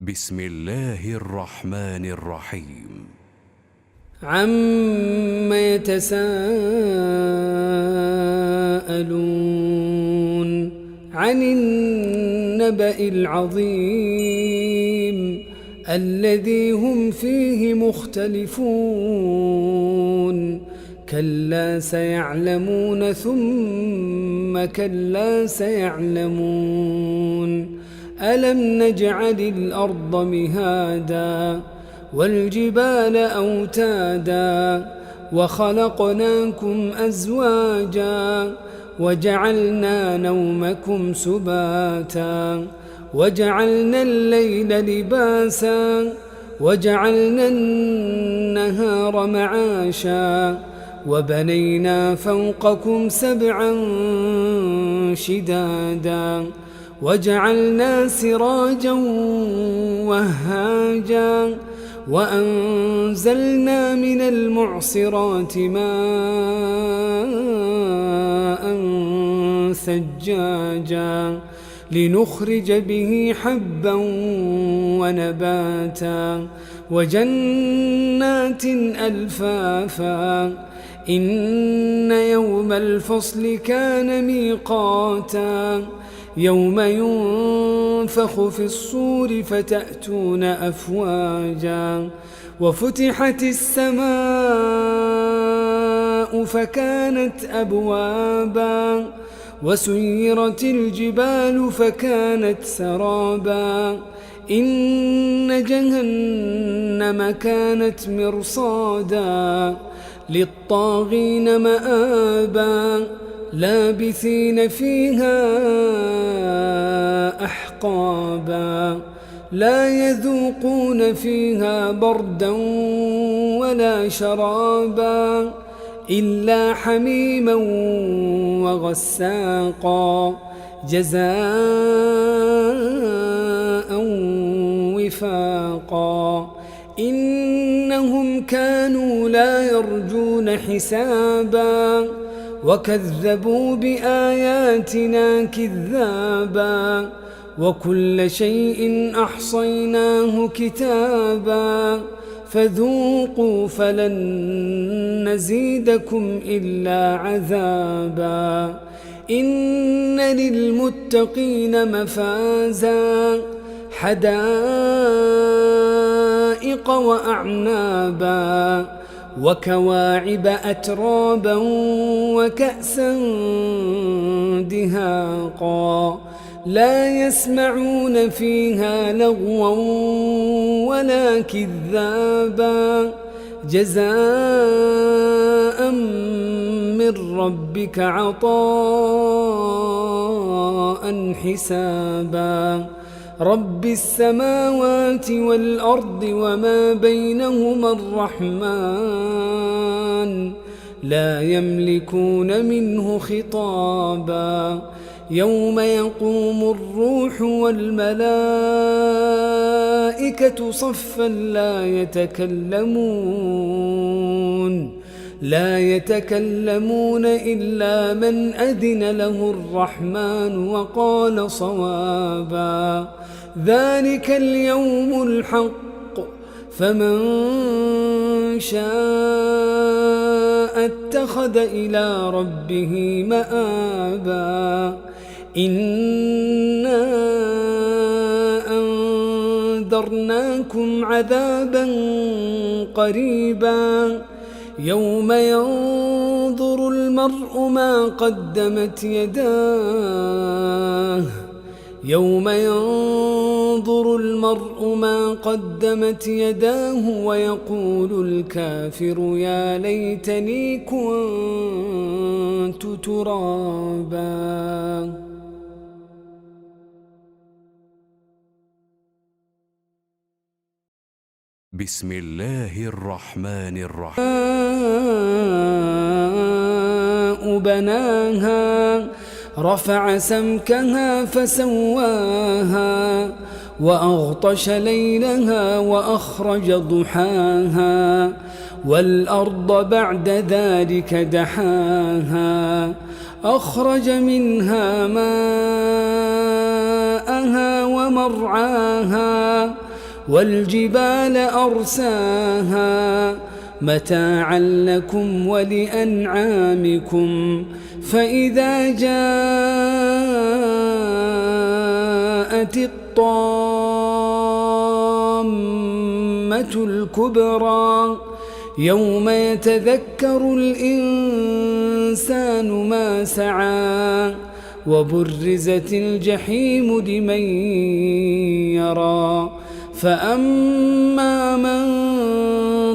بسم الله الرحمن الرحيم. عم يتساءلون عن النبأ العظيم الذي هم فيه مختلفون كلا سيعلمون ثم كلا سيعلمون ألم نجعل الأرض مهادا والجبال أوتادا وخلقناكم أزواجا وجعلنا نومكم سباتا وجعلنا الليل لباسا وجعلنا النهار معاشا وبنينا فوقكم سبعا شدادا وجعلنا سراجا وهاجا وأنزلنا من المعصرات ماء ثجاجا لنخرج به حبا ونباتا وجنات ألفافا إن يوم الفصل كان ميقاتا يوم ينفخ في الصور فتأتون أفواجا وفتحت السماء فكانت أبوابا وسيرت الجبال فكانت سرابا إن جهنم كانت مرصادا للطاغين مآبا لابثين فيها أحقابا لا يذوقون فيها بردا ولا شرابا إلا حميما وغساقا جزاء وفاقا إنهم كانوا لا يرجون حسابا وكذبوا بآياتنا كذابا وكل شيء أحصيناه كتابا فذوقوا فلن نزيدكم إلا عذابا إن للمتقين مفازا حدائق وأعنابا وكواعب أترابا وكأسا دهاقا لا يسمعون فيها لغوا ولا كذابا جزاء من ربك عطاء حسابا رب السماوات والأرض وما بينهما الرحمن لا يملكون منه خطابا يوم يقوم الروح والملائكة صفا لا يتكلمون إلا من أذن له الرحمن وقال صوابا ذلك اليوم الحق فمن شاء اتخذ إلى ربه مآبا إنا أنذرناكم عذابا قريبا يوم ينظر المرء ما قدمت يداه ويقول الكافر يا ليتني كنت ترابا. بسم الله الرحمن الرحيم. بناها رفع سمكها فسواها وأغطش ليلها وأخرج ضحاها والأرض بعد ذلك دحاها أخرج منها ماءها ومرعاها والجبال أرساها متاعا لكم ولأنعامكم فإذا جاءت الطامة الكبرى يوم يتذكر الإنسان ما سعى وبرزت الجحيم لمن يرى فأما من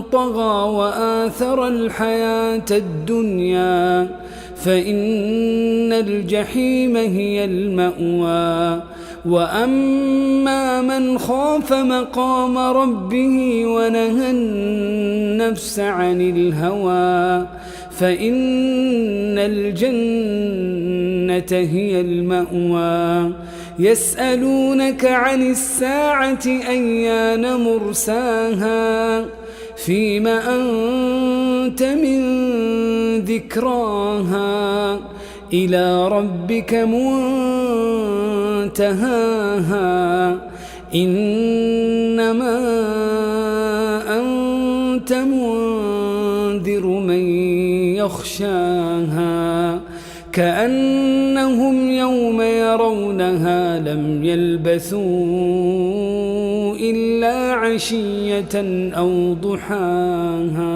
طغى وآثر الحياة الدنيا فإن الجحيم هي المأوى وأما من خاف مقام ربه ونهى النفس عن الهوى فإن الجنة هي المأوى يسألونك عن الساعة أيان مرساها فيم أنت من ذكراها إلى ربك منتهاها إنما أنت منذر من يخشاها كأنهم يوم يرونها لم يلبثوا إلا عشية أو ضحاها.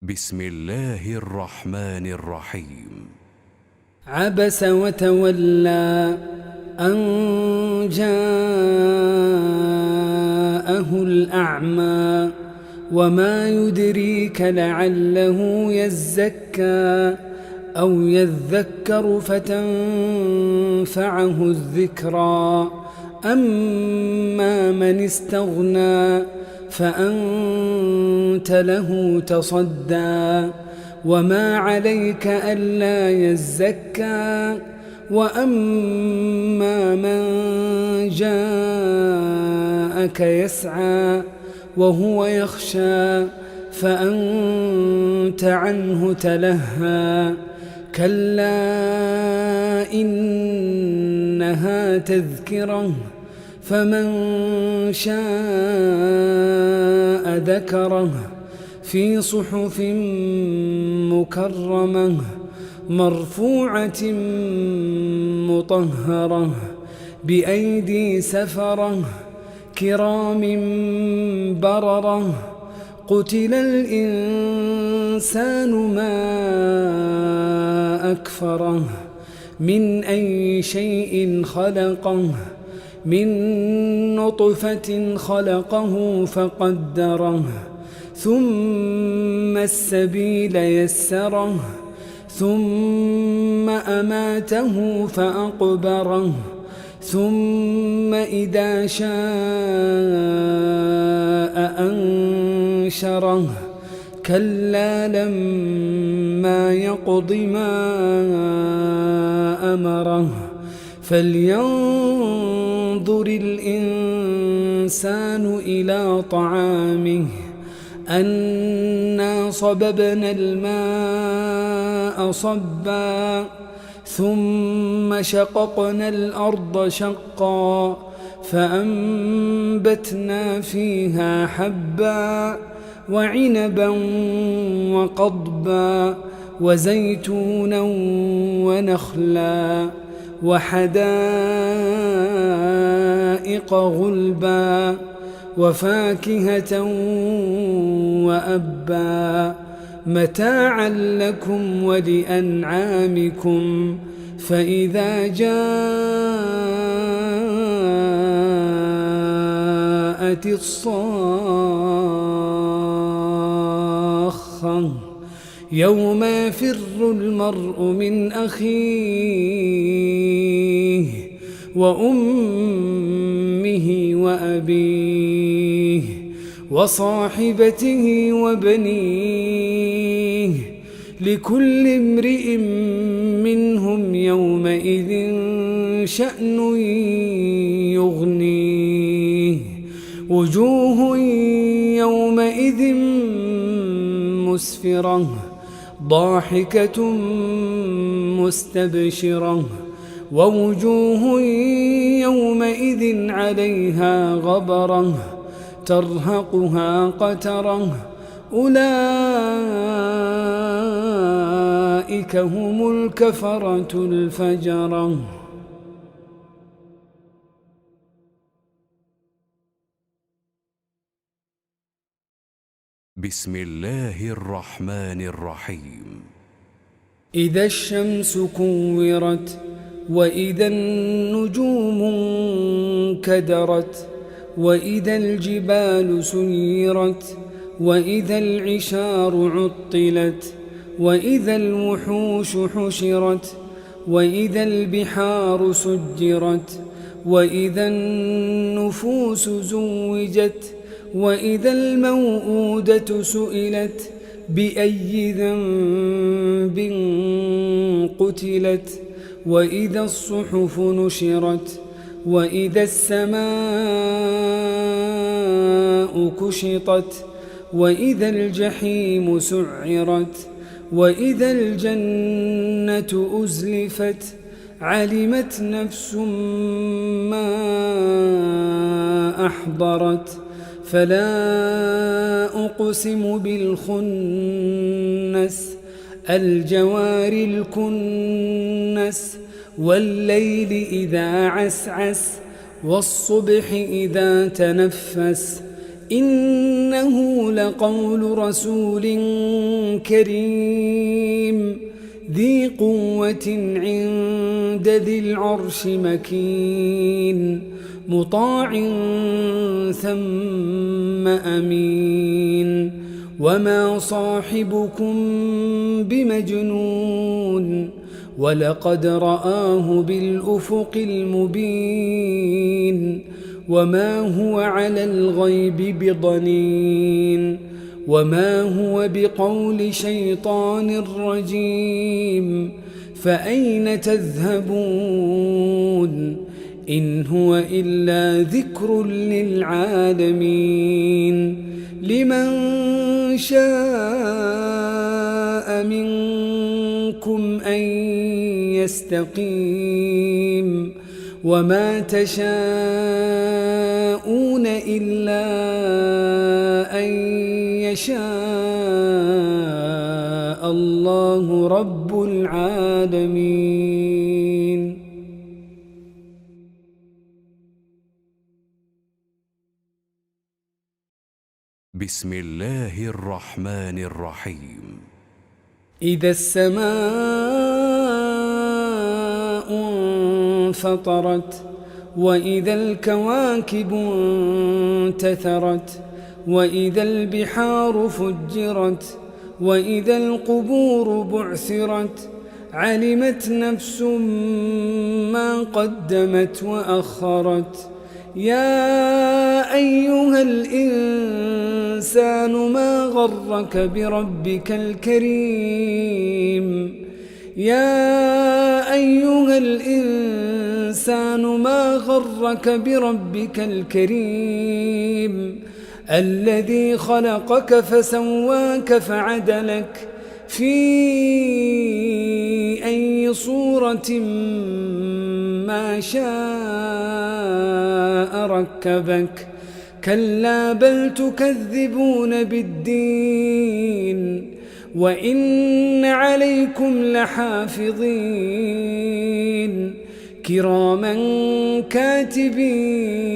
بسم الله الرحمن الرحيم. عبس وتولى أن جاءه الأعمى وما يدريك لعله يزكى أو يذكر فتنفعه الذكرى أما من استغنى فأنت له تصدى وما عليك ألا يزكى وأما من جاءك يسعى وهو يخشى فأنت عنه تلهى كلا إنها تذكرة فمن شاء ذكره في صحف مكرمة مرفوعة مطهرة بأيدي سفرة كرام بررة قتل الإنسان ما أكفره من أي شيء خلقه من نطفة خلقه فقدره ثم السبيل يسره ثم أماته فأقبره ثم إذا شاء أنشره كلا لما يقض ما أمره فلينظر الإنسان إلى طعامه أنا صببنا الماء صبا ثم شققنا الأرض شقا فأنبتنا فيها حبا وعنبا وقضبا وزيتونا ونخلا وحدائق غلبا وفاكهة وأبا متاعا لكم ولأنعامكم فإذا جاءت الصاخة يوم يفر المرء من أخيه وأمه وأبيه وصاحبته وبنيه لكل امرئ منهم يومئذ شأن يغنيه وجوه يومئذ مسفرة ضاحكة مستبشرة ووجوه يومئذ عليها غبرة ترهقها قترة أولئك هم الكفرة الفجرة. بسم الله الرحمن الرحيم. إذا الشمس كورت وإذا النجوم انكدرت وإذا الجبال سيرت وإذا العشار عطلت وإذا الوحوش حشرت وإذا البحار سجرت وإذا النفوس زوجت وإذا الموءودة سئلت بأي ذنب قتلت وإذا الصحف نشرت وإذا السماء كشطت وإذا الجحيم سعرت وإذا الجنة أزلفت علمت نفس ما أحضرت فلا أقسم بالخنس الجوار الكنس والليل إذا عسعس والصبح إذا تنفس إنه لقول رسول كريم ذي قوة عند ذي العرش مكين مطاع ثم أمين وما صاحبكم بمجنون ولقد رآه بالأفق المبين وما هو على الغيب بضنين وما هو بقول شيطان رجيم فأين تذهبون إن هو إلا ذكر للعالمين لمن شاء منكم أن يستقيم وما تشاءون إلا أن يشاء الله رب العالمين. بسم الله الرحمن الرحيم. إذا السماء انفطرت وإذا الكواكب انتثرت وإذا البحار فجرت وإذا القبور بعثرت علمت نفس ما قدمت وأخرت يا أيها الإنسان ما غرك بربك الكريم يا أيها الإنسان ما غرك بربك الكريم الذي خلقك فسواك فعدلك في أي صورة ما شاء ركبك كلا بل تكذبون بالدين وإن عليكم لحافظين كراما كاتبين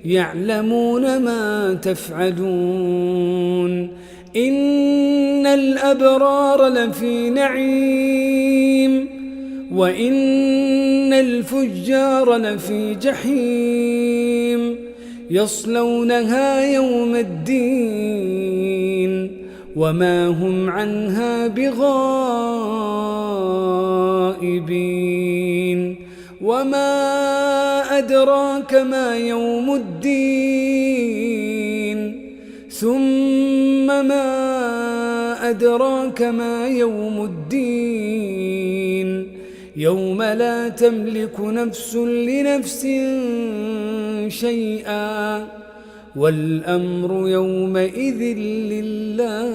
يعلمون ما تفعلون إن الأبرار لفي نعيم وإن الفجار لفي جحيم يصلونها يوم الدين وما هم عنها بغائبين وما أدراك ما يوم الدين ثم ما أدراك ما يوم الدين يوم لا تملك نفس لنفس شيئا والأمر يومئذ لله.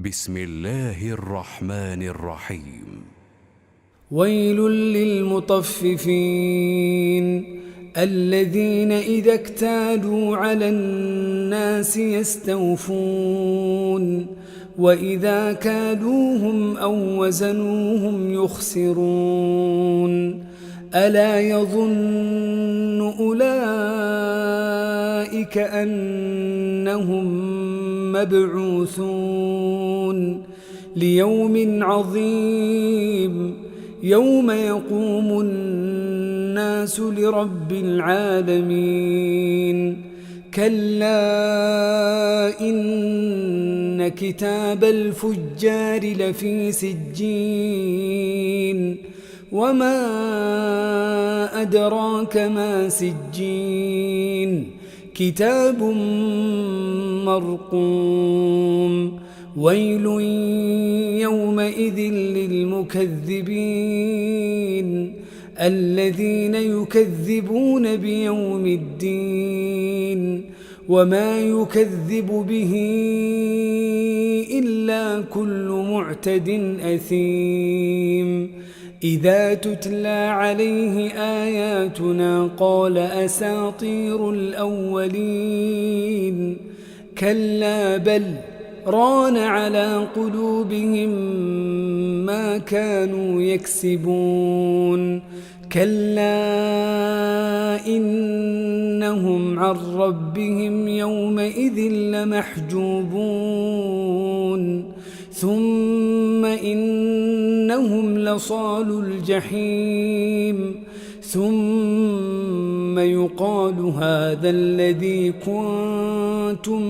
بسم الله الرحمن الرحيم. ويل للمطففين الذين إذا اكتالوا على الناس يستوفون وإذا كالوهم أو وزنوهم يخسرون ألا يظن أولئك أنهم مبعوثون ليوم عظيم يوم يقوم الناس لرب العالمين كلا إن كتاب الفجار لفي سجين وما أدراك ما سجين كتاب مرقوم ويل يومئذ للمكذبين الذين يكذبون بيوم الدين وما يكذب به إلا كل معتد أثيم إذا تتلى عليه آياتنا قال أساطير الأولين كلا بل ران على قلوبهم ما كانوا يكسبون كلا إنهم عن ربهم يومئذ لمحجوبون ثم إنهم لصالو الجحيم ثم يقال هذا الذي كنتم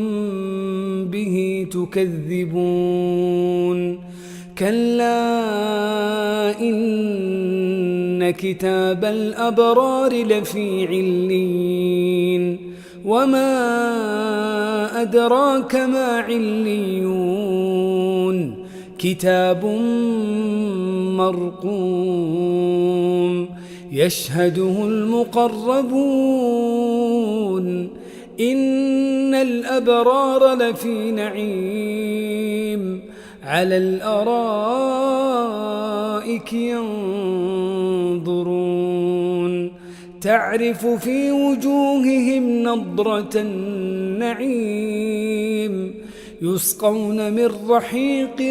به تكذبون كلا إن كتاب الأبرار لفي عليين وما أدراك ما عليون كتاب مرقوم يشهده المقربون إن الأبرار لفي نعيم على الأرائك ينظرون تعرف في وجوههم نضرة النعيم يسقون من رحيق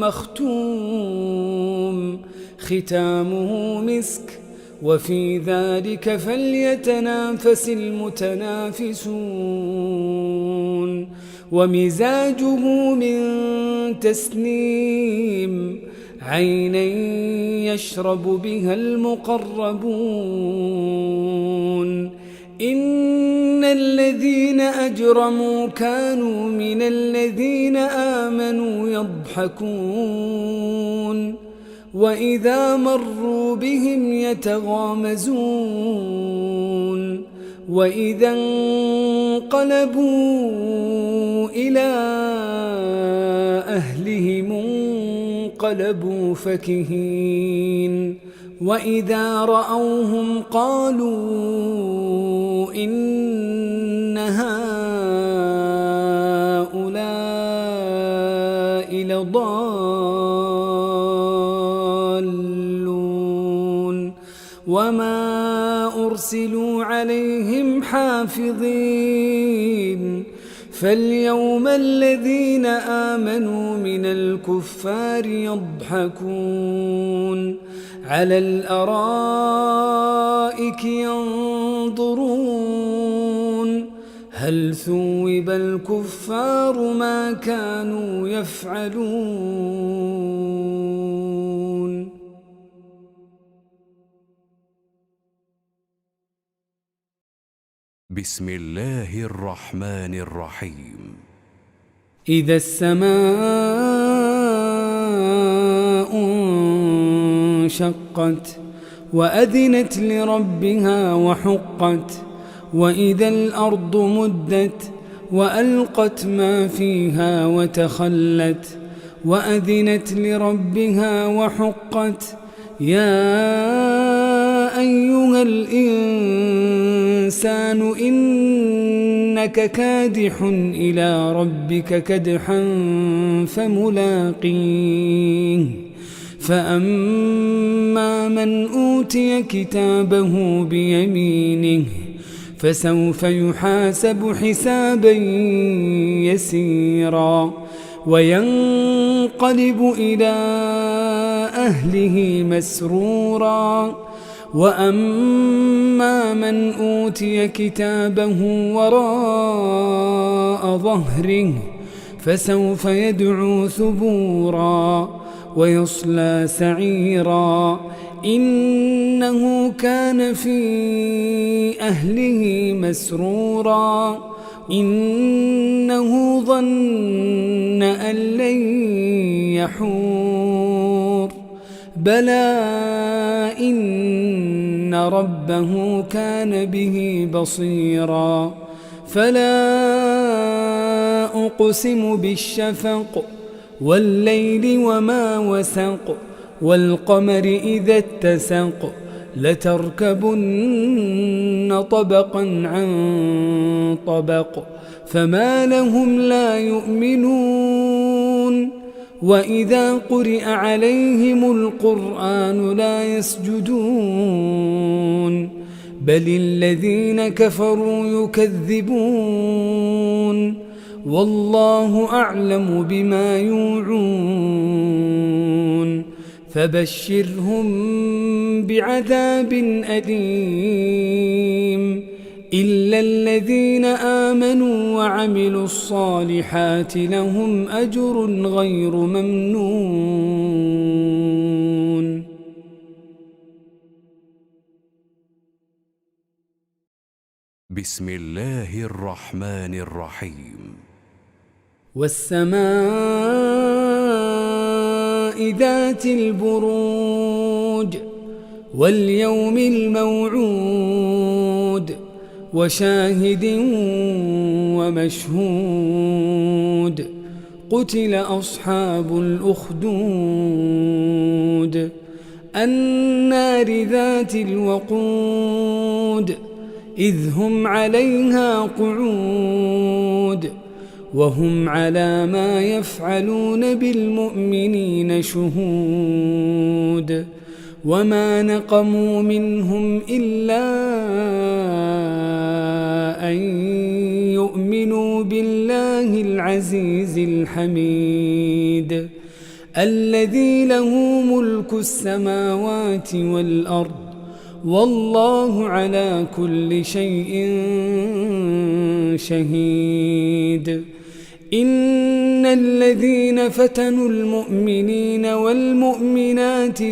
مختوم ختامه مسك وفي ذلك فليتنافس المتنافسون ومزاجه من تسنيم عينا يشرب بها المقربون إن الذين أجرموا كانوا من الذين آمنوا يضحكون وإذا مروا بهم يتغامزون وإذا انقلبوا إلى أهلهم انقلبوا فكهين وإذا رأوهم قالوا إن هؤلاء لضالون وما أرسلوا عليهم حافظين فاليوم الذين آمنوا من الكفار يضحكون على الأرائك ينظرون هل ثوب الكفار ما كانوا يفعلون بسم الله الرحمن الرحيم. إذا السماء انشقت وأذنت لربها وحقت وإذا الأرض مدت وألقت ما فيها وتخلت وأذنت لربها وحقت يا أيها الإنسان الإنسان إنك كادح إلى ربك كدحا فملاقيه فأما من أوتي كتابه بيمينه فسوف يحاسب حسابا يسيرا وينقلب إلى أهله مسرورا وأما من أوتي كتابه وراء ظهره فسوف يدعو ثبورا ويصلى سعيرا إنه كان في أهله مسرورا إنه ظن أن لن يحور بلى إن ربه كان به بصيرا فلا أقسم بالشفق والليل وما وسق والقمر إذا اتسق لتركبن طبقا عن طبق فما لهم لا يؤمنون وإذا قرئ عليهم القرآن لا يسجدون بل الذين كفروا يكذبون والله أعلم بما يوعون فبشرهم بعذاب أليم إلا الذين آمنوا وعملوا الصالحات لهم أجر غير ممنون. بسم الله الرحمن الرحيم. والسماء ذات البروج واليوم الموعود وشاهد ومشهود قتل أصحاب الأخدود النار ذات الوقود إذ هم عليها قعود وهم على ما يفعلون بالمؤمنين شهود وما نقموا منهم إلا أن يؤمنوا بالله العزيز الحميد الذي له ملك السماوات والأرض والله على كل شيء شهيد إن الذين فتنوا المؤمنين والمؤمنات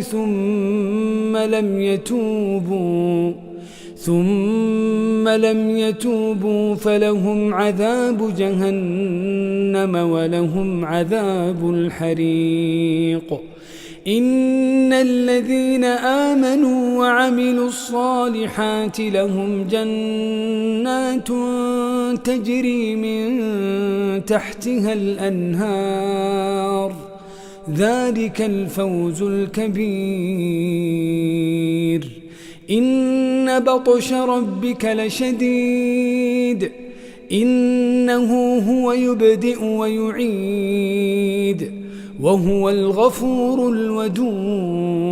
ثم لم يتوبوا فلهم عذاب جهنم ولهم عذاب الحريق إن الذين آمنوا وعملوا الصالحات لهم جنات تجري من تحتها الأنهار ذلك الفوز الكبير إن بطش ربك لشديد إنه هو يبدئ ويعيد وهو الغفور الودود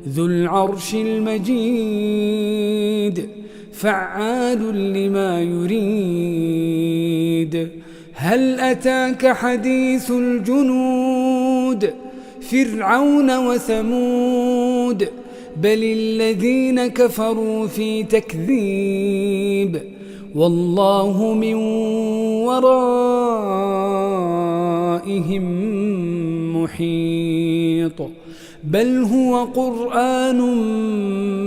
ذو العرش المجيد فعال لما يريد هل أتاك حديث الجنود فرعون وثمود بل الذين كفروا في تكذيب والله من ورائهم محيط بل هو قرآن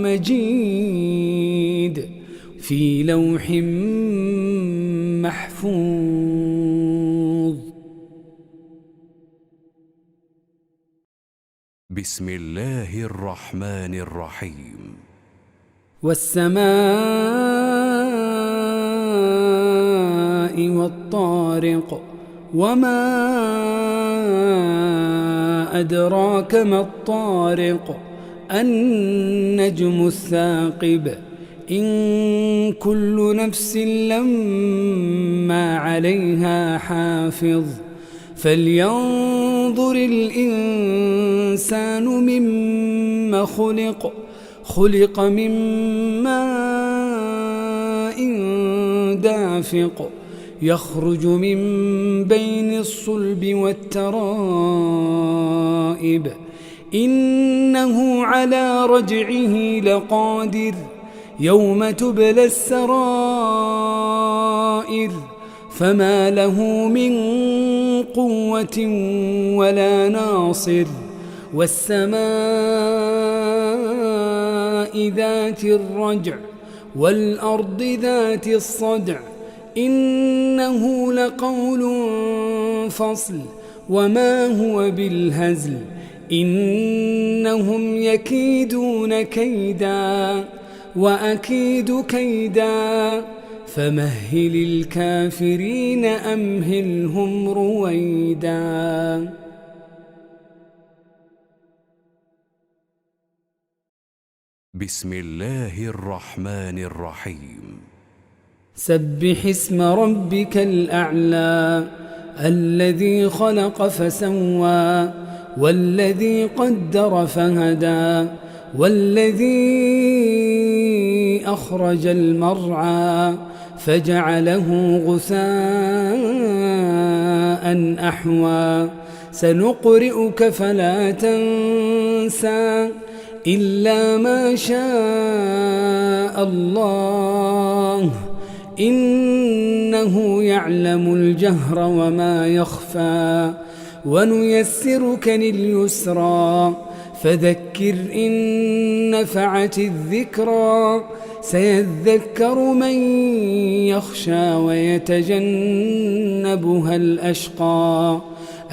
مجيد في لوح محفوظ. بسم الله الرحمن الرحيم. والسماء والطارق وما أدراك ما الطارق النجم الثاقب إن كل نفس لما عليها حافظ فلينظر الإنسان مما خلق من ماء دافق يخرج من بين الصلب والترائب إنه على رجعه لقادر يوم تبلى السرائر فما له من قوة ولا ناصر والسماء ذات الرجع والأرض ذات الصدع إنه لقول فصل وما هو بالهزل إنهم يكيدون كيدا وأكيد كيدا فمهل الكافرين أمهلهم رويدا. بسم الله الرحمن الرحيم. سبح اسم ربك الأعلى الذي خلق فسوى والذي قدر فهدى والذي أخرج المرعى فجعله غثاء أحوى سنقرئك فلا تنسى إلا ما شاء الله إنه يعلم الجهر وما يخفى ونيسرك لليسرى فذكر إن نفعت الذكرى سيذكر من يخشى ويتجنبها الأشقى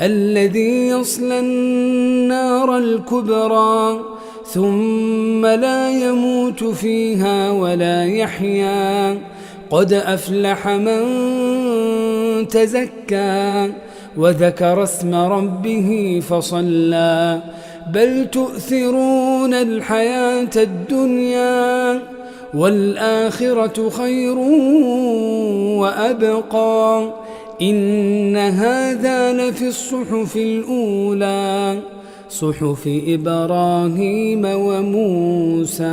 الذي يصلى النار الكبرى ثم لا يموت فيها ولا يحيا قد أفلح من تزكى وذكر اسم ربه فصلى بل تؤثرون الحياة الدنيا والآخرة خير وأبقى إن هذا لفي الصحف الأولى صحف إبراهيم وموسى.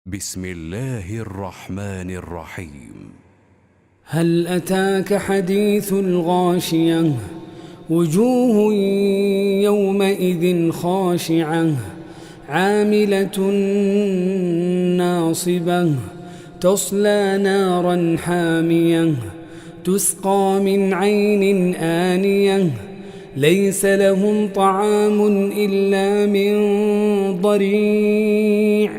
بسم الله الرحمن الرحيم. هل أتاك حديث الغاشية وجوه يومئذ خاشعة عاملة ناصبة تصلى نارا حامية تسقى من عين آنية ليس لهم طعام إلا من ضريع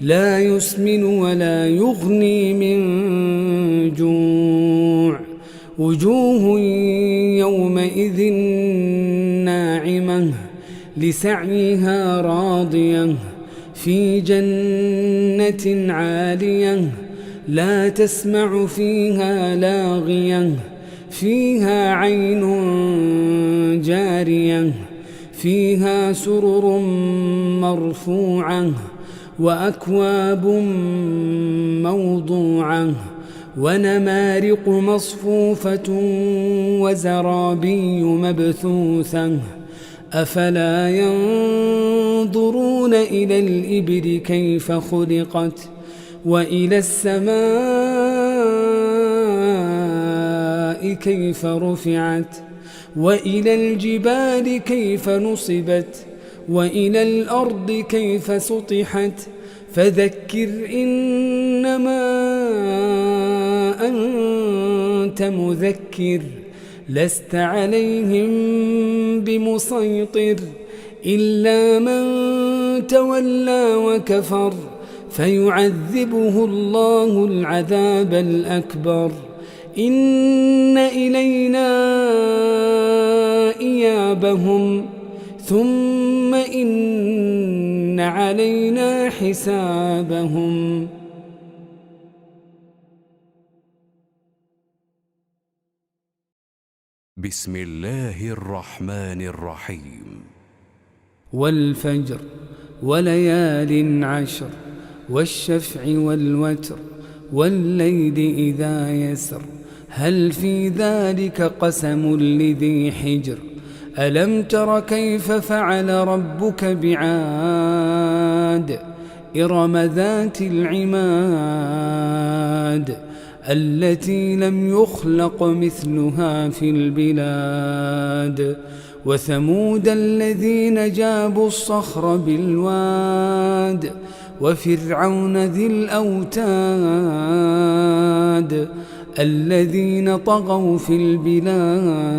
لا يسمن ولا يغني من جوع وجوه يومئذ ناعمة لسعيها راضية في جنة عالية لا تسمع فيها لاغية فيها عين جارية فيها سرر مرفوعة وأكواب موضوعة ونمارق مصفوفة وزرابي مبثوثة أفلا ينظرون إلى الإبل كيف خلقت وإلى السماء كيف رفعت وإلى الجبال كيف نصبت وإلى الأرض كيف سطحت فذكر إنما أنت مذكر لست عليهم بمسيطر إلا من تولى وكفر فيعذبه الله العذاب الأكبر إن إلينا إيابهم ثم إن علينا حسابهم. بسم الله الرحمن الرحيم. والفجر وليال عشر والشفع والوتر والليل إذا يسر هل في ذلك قسم لذي حجر ألم تر كيف فعل ربك بعاد إرم ذات العماد التي لم يخلق مثلها في البلاد وثمود الذين جابوا الصخر بالواد وفرعون ذي الأوتاد الذين طغوا في البلاد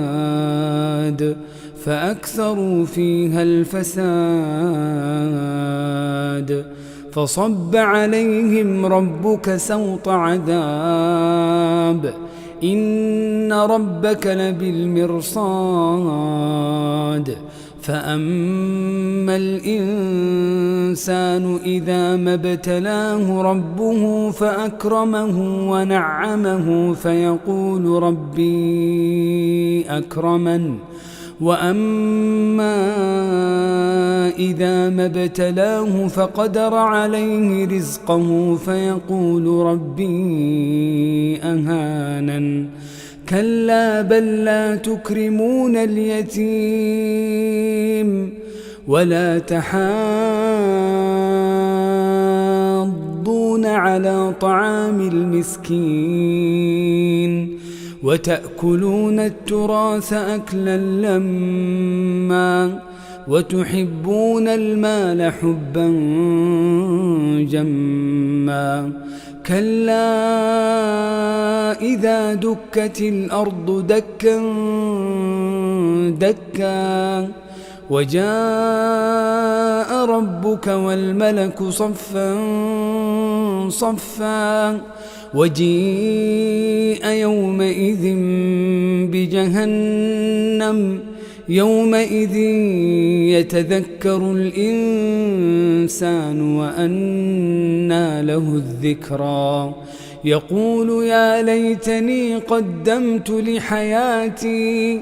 فأكثروا فيها الفساد فصب عليهم ربك سوط عذاب إن ربك لبالمرصاد فأما الإنسان إذا ما ابتلاه ربه فأكرمه ونعمه فيقول ربي أكرمن وأما إذا ما ابتلاه فقدر عليه رزقه فيقول ربي أهانن كلا بل لا تكرمون اليتيم ولا تحاضون على طعام المسكين وتأكلون التراث أكلا لما وتحبون المال حبا جما كلا إذا دكت الأرض دكا دكا وجاء ربك والملك صفا صفا وجيء يومئذ بجهنم يومئذ يتذكر الإنسان وأنى له الذكرى يقول يا ليتني قدمت لحياتي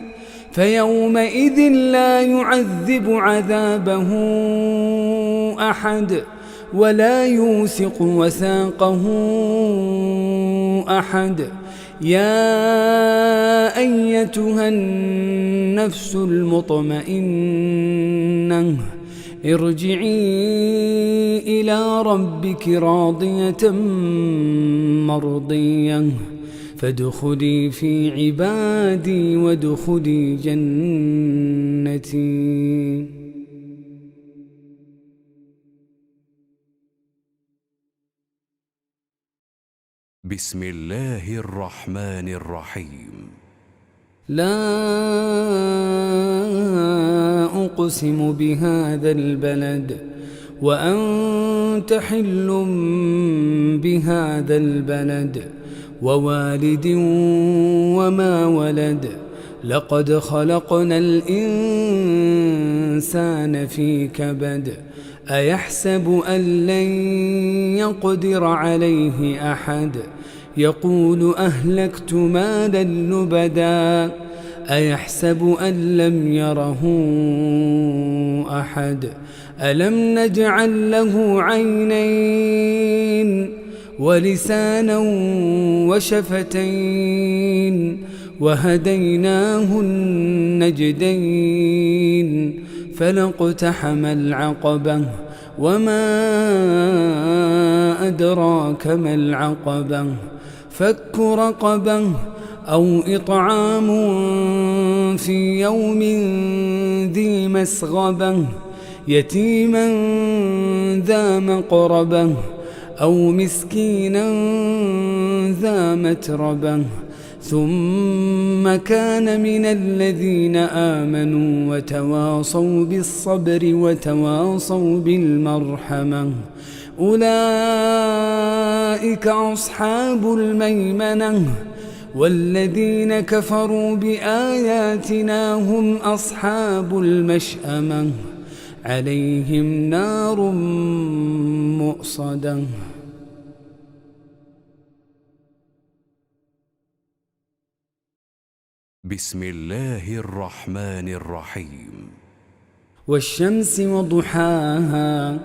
فيومئذ لا يعذب عذابه أحد ولا يوثق وثاقه أحد يا أيتها النفس المطمئنة ارجعي إلى ربك راضية مرضية فادخلي في عبادي وادخلي جنتي. بسم الله الرحمن الرحيم. لا أقسم بهذا البلد وأنت حل بهذا البلد ووالد وما ولد لقد خلقنا الإنسان في كبد أيحسب أن لن يقدر عليه أحد يقول أهلكت مالا لبدا أيحسب أن لم يره أحد ألم نجعل له عينين ولسانا وشفتين وهديناه النجدين فلاقتحم العقبة وما أدراك ما العقبة فك رقبة أو إطعام في يوم ذي مسغبة يتيما ذا مقربة أو مسكينا ذا متربة ثم كان من الذين آمنوا وتواصوا بالصبر وتواصوا بالمرحمة أولئك أصحاب الميمنة والذين كفروا بآياتنا هم أصحاب المشأمة عليهم نار مؤصدة. بسم الله الرحمن الرحيم. والشمس وضحاها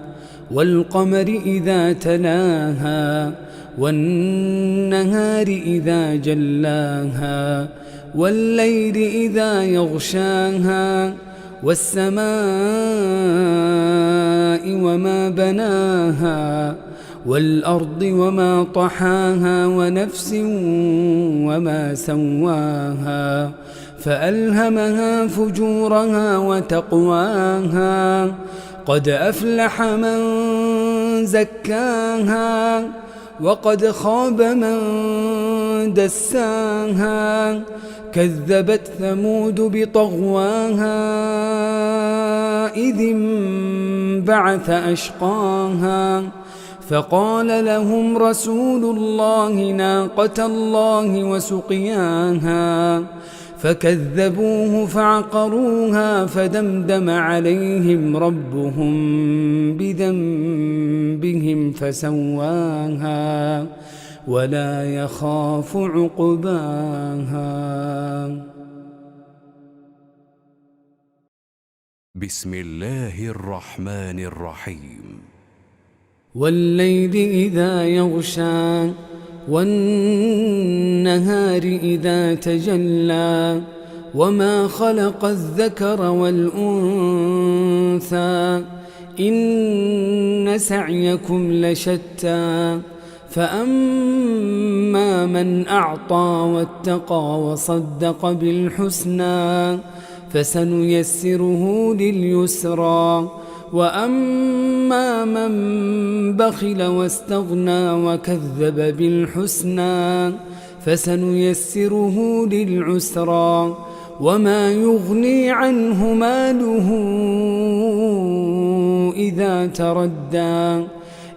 والقمر إذا تلاها والنهار إذا جلاها والليل إذا يغشاها والسماء وما بناها والأرض وما طحاها ونفس وما سواها فألهمها فجورها وتقواها قد أفلح من زكاها وقد خاب من دساها كذبت ثمود بطغواها إذ انبعث أشقاها فقال لهم رسول الله ناقة الله وسقياها فكذبوه فعقروها فدمدم عليهم ربهم بذنبهم فسواها ولا يخاف عقباها. بسم الله الرحمن الرحيم. والليل إذا يغشى والنهار إذا تجلى وما خلق الذكر والأنثى إن سعيكم لشتى فأما من أعطى واتقى وصدق بالحسنى فسنيسره لليسرى وأما من بخل واستغنى وكذب بالحسنى فسنيسره للعسرى وما يغني عنه ماله إذا تردى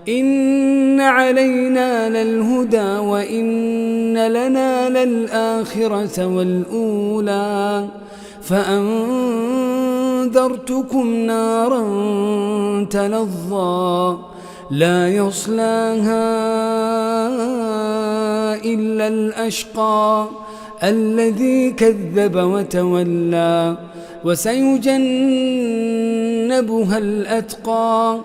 إن علينا للهدى وإن لنا للآخرة والأولى فأنذرتكم نارا تلظى لا يصلاها إلا الأشقى الذي كذب وتولى وسيجنبها الأتقى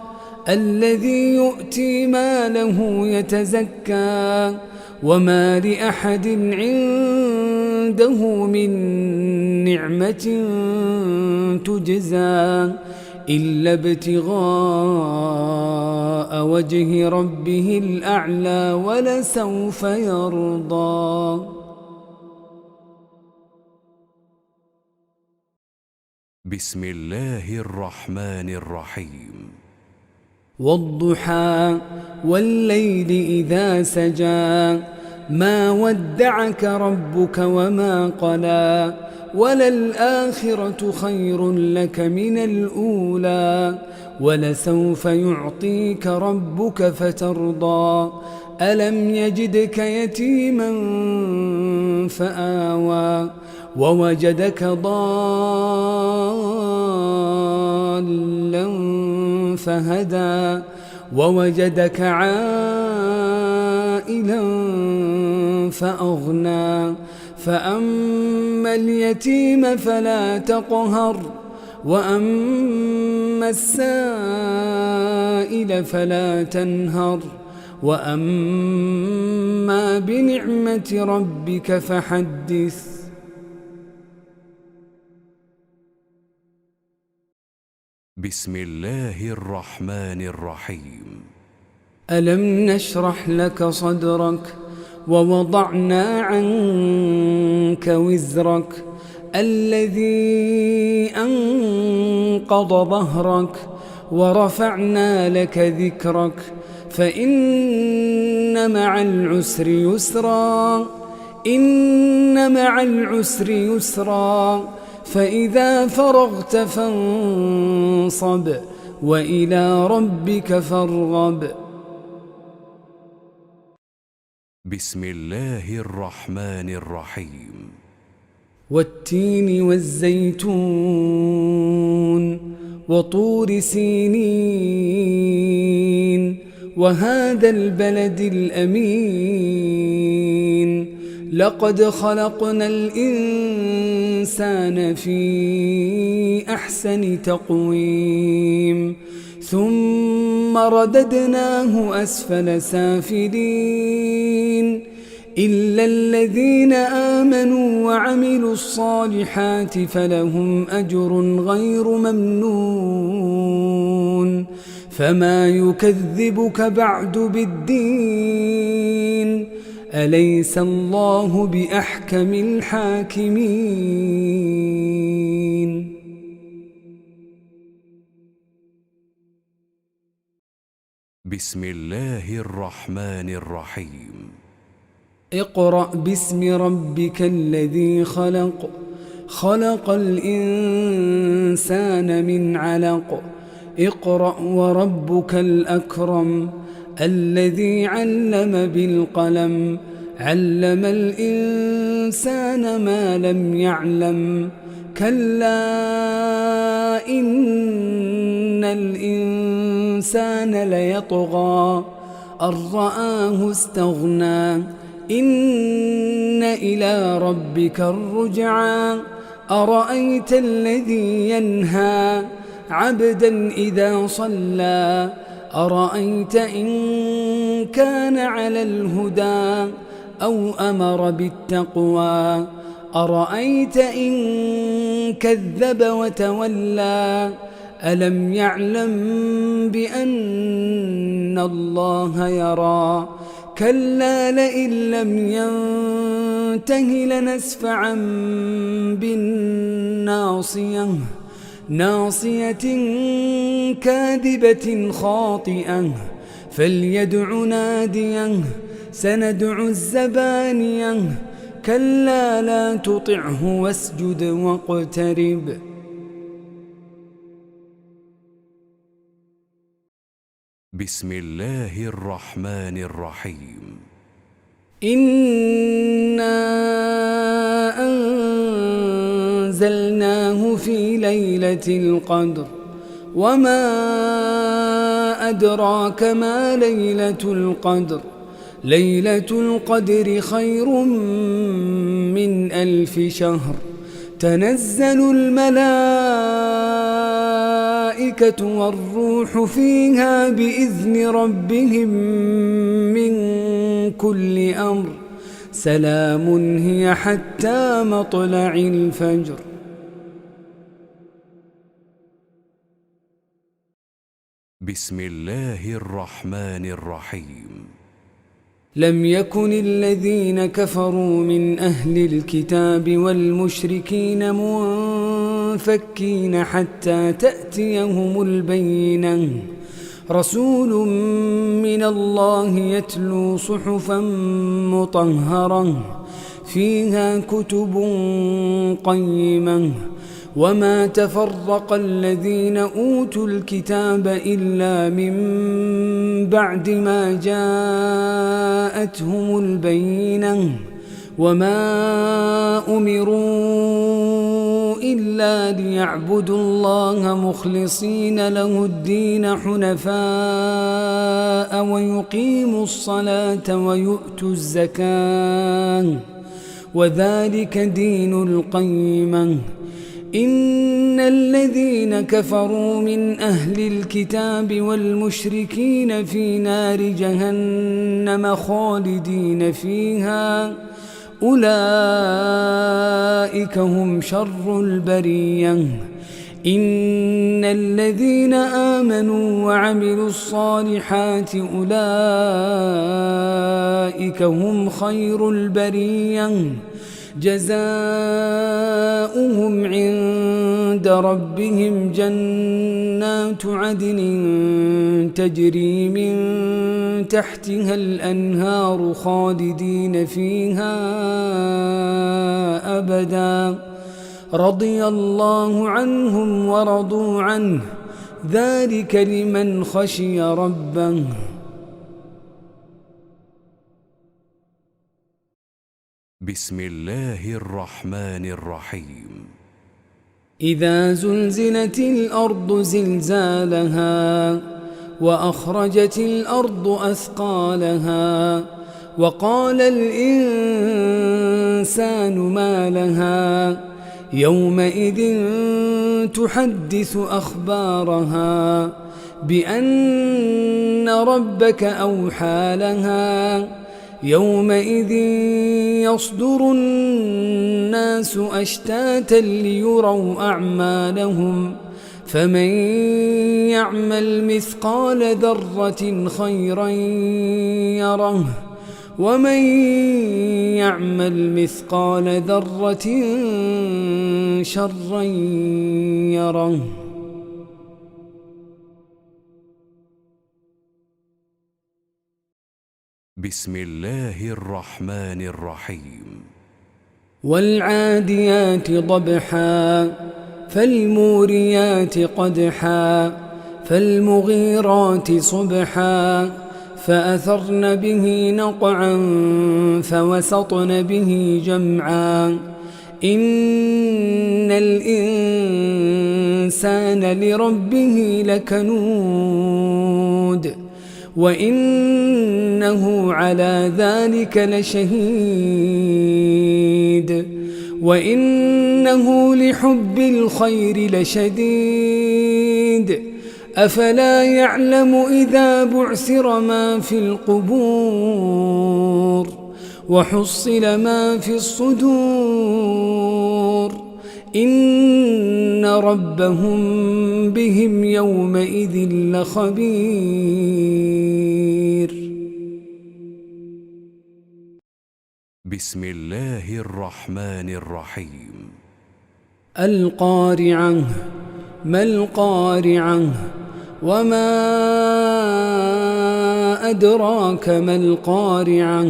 الذي يؤتي ماله يتزكى وما لأحد عنده من نعمة تجزى إلا ابتغاء وجه ربه الأعلى ولسوف يرضى. بسم الله الرحمن الرحيم. والضحى والليل إذا سجى ما ودعك ربك وما قلى وللآخرة خير لك من الأولى ولسوف يعطيك ربك فترضى ألم يجدك يتيما فآوى ووجدك ضالا فهدى ووجدك عائلا فأغنى فأما اليتيم فلا تقهر وأما السائل فلا تنهر وأما بنعمة ربك فحدث. بسم الله الرحمن الرحيم. ألم نشرح لك صدرك ووضعنا عنك وزرك الذي أنقض ظهرك ورفعنا لك ذكرك فإن مع العسر يسرا إن مع العسر يسرا فإذا فرغت فانصب وإلى ربك فارغب. بسم الله الرحمن الرحيم. والتين والزيتون وطور سينين وهذا البلد الأمين لقد خلقنا الإنسان في أحسن تقويم ثم رددناه أسفل سافلين إلا الذين آمنوا وعملوا الصالحات فلهم أجر غير ممنون فما يكذبك بعد بالدين أليس الله بأحكم الحاكمين. بسم الله الرحمن الرحيم. اقرأ باسم ربك الذي خلق خلق الإنسان من علق اقرأ وربك الأكرم الذي علم بالقلم علم الإنسان ما لم يعلم كلا إن الإنسان ليطغى أن رآه استغنى إن إلى ربك الرجعى أرأيت الذي ينهى عبدا إذا صلى أرأيت إن كان على الهدى أو أمر بالتقوى أرأيت إن كذب وتولى ألم يعلم بأن الله يرى كلا لئن لم ينته لنسفعا بالناصية ناصية كاذبة خاطئة فليدع ناديه سندع الزبانية كلا لا تطعه واسجد واقترب. بسم الله الرحمن الرحيم. إنا أنزلناه في ليلة القدر وما أدراك ما ليلة القدر ليلة القدر خير من 1000 شهر تنزل الملائكة والروح فيها بإذن ربهم من كل أمر سلام هي حتى مطلع الفجر. بسم الله الرحمن الرحيم. لم يكن الذين كفروا من أهل الكتاب والمشركين منفكين حتى تأتيهم البينة رسول من الله يتلو صحفا مطهرة فيها كتب قيمة وما تفرق الذين أوتوا الكتاب إلا من بعد ما جاءتهم البينة وما أمروا إلا ليعبدوا الله مخلصين له الدين حنفاء ويقيموا الصلاة ويؤتوا الزكاة وذلك دين القيمة. إن الذين كفروا من أهل الكتاب والمشركين في نار جهنم خالدين فيها أولئك هم شر البرية. إن الذين آمنوا وعملوا الصالحات أولئك هم خير البرية جزاؤهم عند ربهم جنات عدن تجري من تحتها الأنهار خالدين فيها أبدا رضي الله عنهم ورضوا عنه ذلك لمن خشي ربه. بسم الله الرحمن الرحيم. إذا زلزلت الأرض زلزالها وأخرجت الأرض أثقالها وقال الإنسان ما لها يومئذ تحدث أخبارها بأن ربك أوحى لها يومئذ يصدر الناس أشتاتا ليروا أعمالهم فمن يعمل مثقال ذرة خيرا يره ومن يعمل مثقال ذرة شرا يره. بسم الله الرحمن الرحيم. والعاديات ضبحا فالموريات قدحا فالمغيرات صبحا فأثرن به نقعا فوسطن به جمعا إن الإنسان لربه لكنود وإنه على ذلك لشهيد وإنه لحب الخير لشديد أفلا يعلم إذا بعثر ما في القبور وحصل ما في الصدور إن ربهم بهم يومئذ لخبير. بسم الله الرحمن الرحيم. القارعة ما القارعة وما أدراك ما القارعة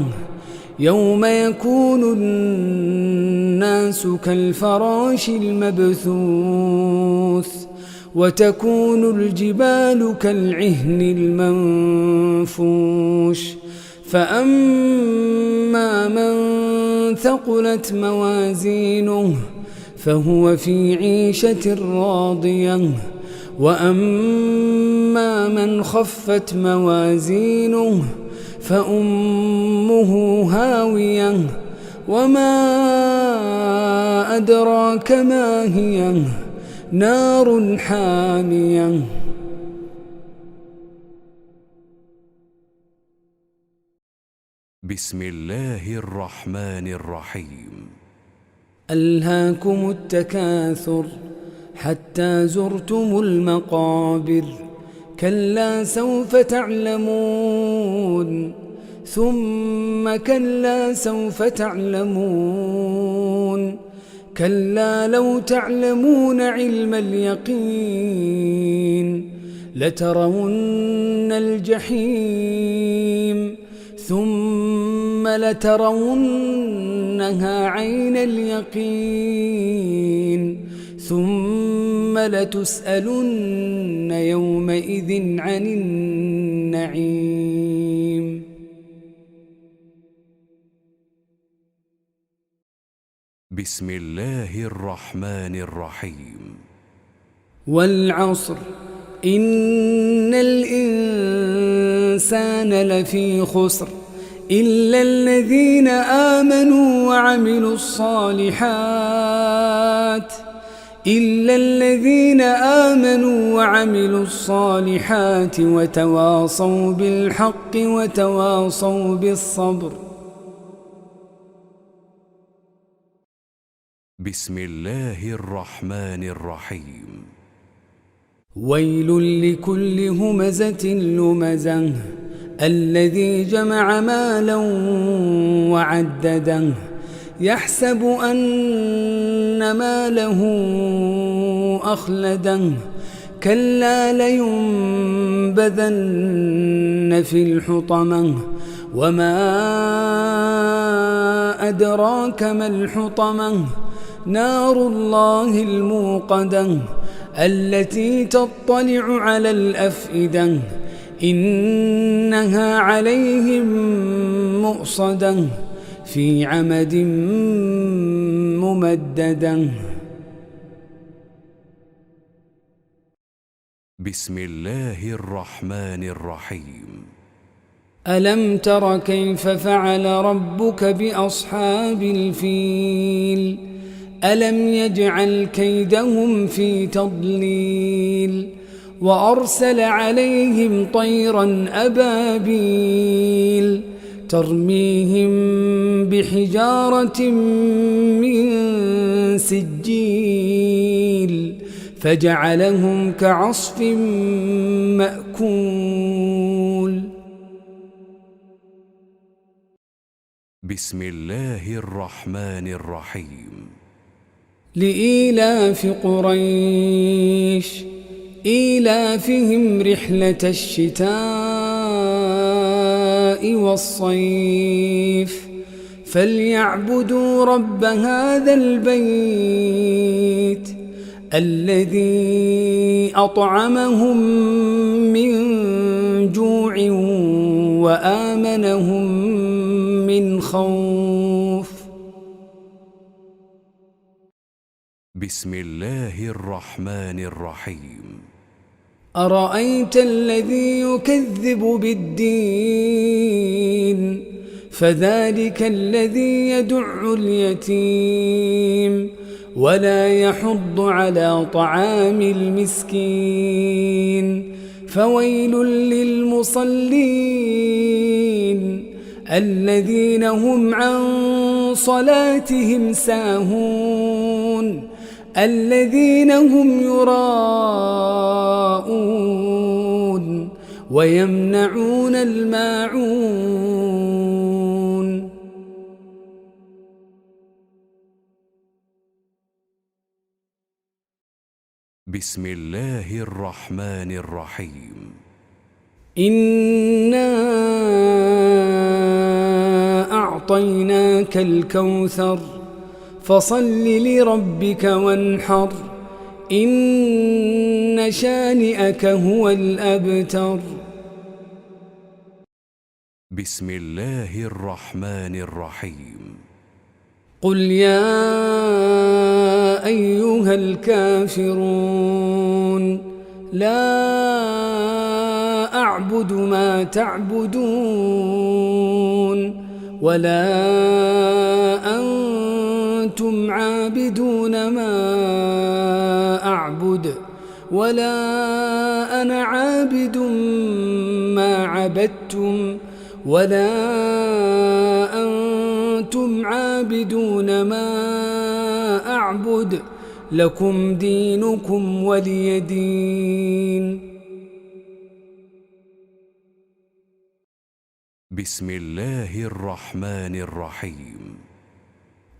يوم يكون الناس كالفراش المبثوث وتكون الجبال كالعهن المنفوش فأما من ثقلت موازينه فهو في عيشة راضية وأما من خفت موازينه فأمه هاوية وما أدراك ما هي نار حامية. بسم الله الرحمن الرحيم. ألهاكم التكاثر حتى زرتم المقابر كلا سوف تعلمون ثم كلا سوف تعلمون كلا لو تعلمون علم اليقين لترون الجحيم ثم لترونها عين اليقين ثم لتسألن يومئذ عن النعيم. بسم الله الرحمن الرحيم. والعصر إن الإنسان لفي خسر إلا الذين آمنوا وعملوا الصالحات وتواصوا بالحق وتواصوا بالصبر. بسم الله الرحمن الرحيم. ويل لكل همزة لمزة الذي جمع مالا وعدده يحسب أن ماله أخلده كلا لينبذن في الحطمة وما أدراك ما الحطمة نار الله الموقدة التي تطلع على الأفئدة إنها عليهم مؤصدة في عمد ممددة. بسم الله الرحمن الرحيم. ألم تر كيف فعل ربك بأصحاب الفيل ألم يجعل كيدهم في تضليل وأرسل عليهم طيرا أبابيل ترميهم بحجارة من سجيل فجعلهم كعصف مأكول. بسم الله الرحمن الرحيم. لإيلاف قريش إيلافهم رحلة الشتاء والصيف فليعبدوا رب هذا البيت الذي أطعمهم من جوع وآمنهم من خوف. بسم الله الرحمن الرحيم. أرأيت الذي يكذب بالدين فذلك الذي يدع اليتيم ولا يحض على طعام المسكين فويل للمصلين الذين هم عن صلاتهم ساهون الذين هم يراءون ويمنعون الماعون. بسم الله الرحمن الرحيم. إنا أعطيناك الكوثر فصل لربك وانحر إن شانئك هو الأبتر. بسم الله الرحمن الرحيم. قل يا أيها الكافرون لا أعبد ما تعبدون ولا أنتم عابدون ما أعبد ولا أنا عابد ما عبدتم ولا أنتم عابدون ما أعبد لكم دينكم ولي دين. بسم الله الرحمن الرحيم.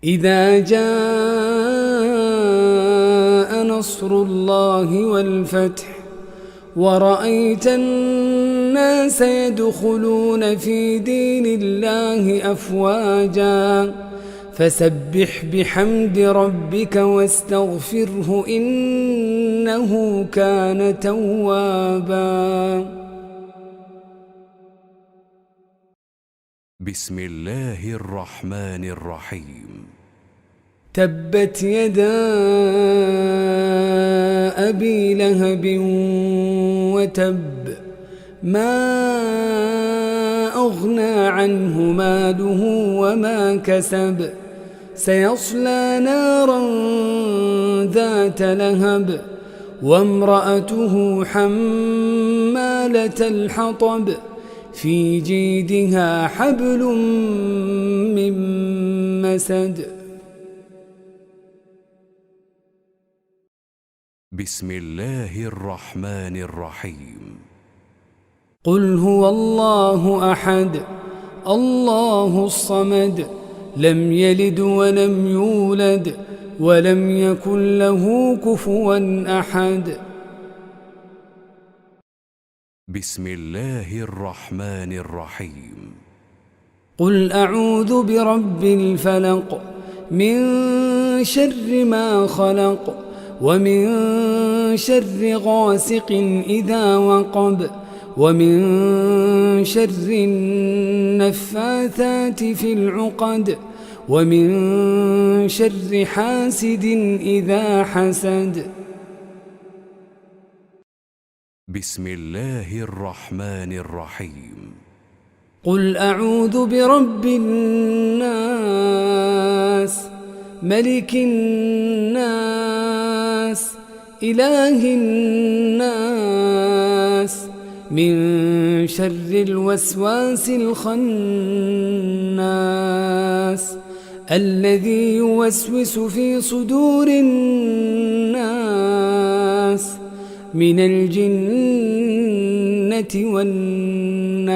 إذا جاء نصر الله والفتح ورأيت الناس يدخلون في دين الله أفواجا فسبح بحمد ربك واستغفره إنه كان توابا. بسم الله الرحمن الرحيم. تبت يدا أبي لهب وتب ما أغنى عنه ماله وما كسب سيصلى نارا ذات لهب وامرأته حمالة الحطب في جيدها حبل من مسد. بسم الله الرحمن الرحيم. قل هو الله أحد الله الصمد لم يلد ولم يولد ولم يكن له كفوا أحد. بسم الله الرحمن الرحيم. قل أعوذ برب الفلق من شر ما خلق ومن شر غاسق إذا وقب ومن شر النفاثات في العقد ومن شر حاسد إذا حسد. بسم الله الرحمن الرحيم. قل أعوذ برب الناس ملك الناس إله الناس من شر الوسواس الخناس الذي يوسوس في صدور الناس من الجنة والناس.